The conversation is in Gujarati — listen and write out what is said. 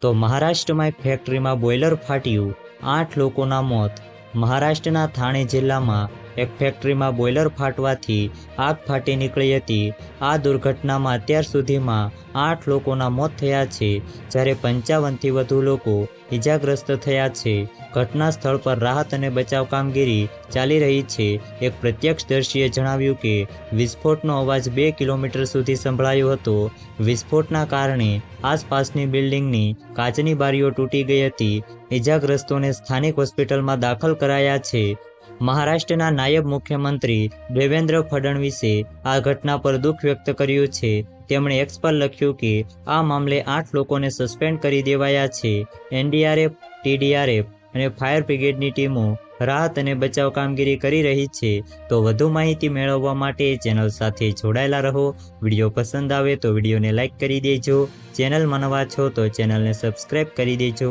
તો મહારાષ્ટ્રમાં એક ફેક્ટરીમાં બોઇલર ફાટ્યું, 8 લોકોના મોત। મહારાષ્ટ્રના થાણે જિલ્લામાં એક ફેક્ટરીમાં બોઇલર ફાટવાથી આગ ફાટી નીકળી હતી। આ દુર્ઘટનામાં અત્યાર સુધીમાં 8 લોકોના મોત થયા છે, જ્યારે 55થી વધુ લોકો ઇજાગ્રસ્ત થયા છે। ઘટના સ્થળ પર રાહત અને બચાવ કામગીરી ચાલી રહી છે। એક પ્રત્યક્ષદર્શીએ જણાવ્યું કે વિસ્ફોટનો અવાજ 2 કિલોમીટર સુધી સંભળાયો હતો। વિસ્ફોટના કારણે આસપાસની બિલ્ડિંગની કાચની બારીઓ તૂટી ગઈ હતી। ઇજાગ્રસ્તોને સ્થાનિક હોસ્પિટલમાં દાખલ કરાયા છે। મહારાષ્ટ્રના નાયબ મુખ્યમંત્રી દેવેન્દ્ર ફડણવીસે આ ઘટના પર દુઃખ વ્યક્ત કર્યું છે। તેમણે એક્સ પર લખ્યું કે આ મામલે 8 લોકોને સસ્પેન્ડ કરી દેવાયા છે। એનડીઆરએફ, ટીડીઆરએફ અને ફાયર બ્રિગેડની ટીમો રાહત અને બચાવ કામગીરી કરી રહી છે। તો વધુ માહિતી મેળવવા માટે ચેનલ સાથે જોડાયેલા રહો। વિડીયો પસંદ આવે તો વિડીયોને લાઇક કરી દેજો। ચેનલમાં નવા છો તો ચેનલને સબસ્ક્રાઇબ કરી દેજો।